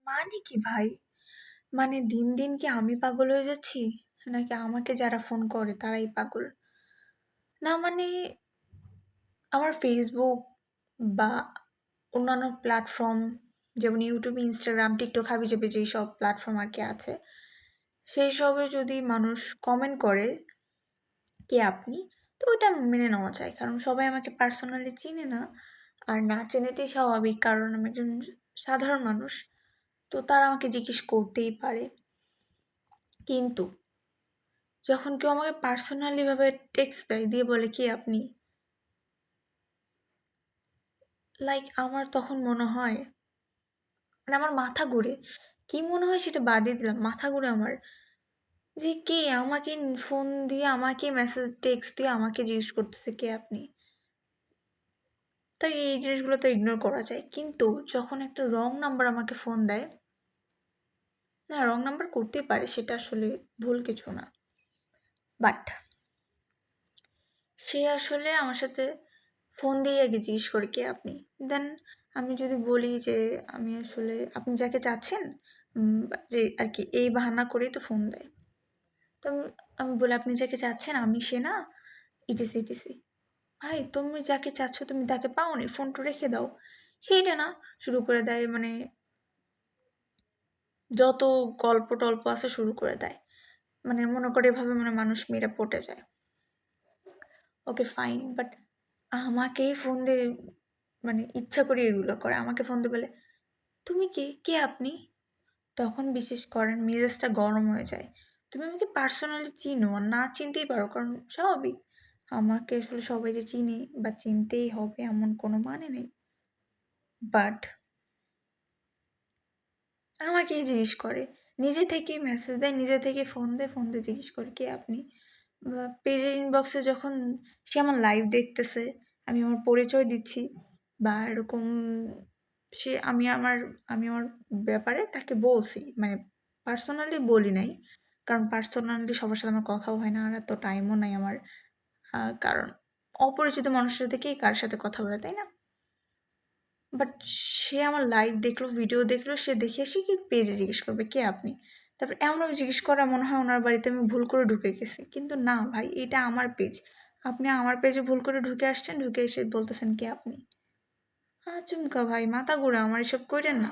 মানে কি ভাই? মানে দিন, দিন কি আমি পাগল হয়ে যাচ্ছি? নাকি আমাকে যারা ফোন করে তারাই পাগল? না মানে আমার Facebook বা অন্যান্য প্ল্যাটফর্ম যেমন YouTube, Instagram, TikTok হাবিজাবি যেইসব প্ল্যাটফর্ম আরকি আছে, সেইসবে যদি মানুষ কমেন্ট করে, "কে আপনি?" তো ওইটা মেনে নেওয়া যায়। কারণ সবাই আমাকে পার্সোনালি চিনে না। আর না চেনাটাই স্বাভাবিক। কারণ আমি একজন সাধারণ মানুষ। তো তারা আমাকে জিজ্ঞেস করতেই পারে। কিন্তু যখন কেউ আমাকে পার্সোনালি ভাবে টেক্সট দেয়, দিয়ে বলে, "কে আপনি?" লাইক আমার তখন মনে হয় মানে আমার মাথা ঘুরে। কি মনে হয় সেটা বাদই দিলাম। মাথা ঘুরে আমার। যে কে আমাকে ফোন দিয়ে আমাকে মেসেজ টেক্সট দিয়ে আমাকে জিজ্ঞেস করতেছে, "কে আপনি?" তাই এই জিনিসগুলো তো ইগনোর করা যায়। কিন্তু যখন একটা রং নাম্বার আমাকে ফোন দেয়, না রং নাম্বার করতেই পারে সেটা আসলে ভুল কিছু না। বাট সে আসলে আমার সাথে ফোন দিয়ে আগে জিজ্ঞেস করে, "কে আপনি?" দেন আমি যদি বলি যে আমি আসলে আপনি যাকে চাচ্ছেন যে আর কি এই বাহানা করেই তো ফোন দেয়। তো আমি বলি, "আপনি যাকে চাচ্ছেন আমি সে না?" Etc, etc. ভাই তুমি যাকে চাচ্ছ তুমি তাকে পাওনি, ফোনটা রেখে দাও। সেইটা না শুরু করে দেয় মানে যত গল্প-টল্প আছে শুরু করে দেয়। মানে মনে করে এভাবে মানে মানুষ মেরে পটে যায়। ওকে ফাইন বাট আমাকেই ফোন দিয়ে মানে ইচ্ছা করে এগুলো করে। আমাকে ফোন দিয়ে বলে, "তুমি কে? কে আপনি?" তখন বিশেষ করেন মেজাজটা গরম হয়ে যায়। তুমি আমাকে পার্সোনালি চিনো আর না চিনতেই পারো কারণ স্বাভাবিক। আমাকে আসলে সবাই যে চিনে বা চিনতেই হবে এমন কোনো মানে নেই। বাট আমাকেই জিজ্ঞেস করে। নিজে থেকেই মেসেজ দেয়, নিজে থেকেই ফোন দিয়ে জিজ্ঞেস করে, "কে আপনি?" বা পেজের ইনবক্সে যখন সে আমার লাইভ দেখতেছে, আমি আমার পরিচয় দিচ্ছি বা এরকম সে আমি আমার ব্যাপারে তাকে বলছি। মানে পার্সোনালি বলি নাই। কারণ পার্সোনালি সবার সাথে আমার কথাও হয় না আর এত টাইমও নাই আমার। কারণ অপরিচিত মানুষের সাথে কে কার সাথে কথা বলে, তাই না? বাট সে আমার লাইভ দেখলো, ভিডিও দেখলো, সে দেখে এসে কি পেজে জিজ্ঞেস করবে, "কে আপনি?" তারপর এমনভাবে জিজ্ঞেস করা মনে হয় ওনার বাড়িতে আমি ভুল করে ঢুকে গেছি। কিন্তু না ভাই, এটা আমার পেজ। আপনি আমার পেজে ভুল করে ঢুকে আসছেন, ঢুকে এসে বলতেছেন, "কে আপনি?" আচমকা ভাই মাথা ঘুরে আমার, এসব কইরেন না।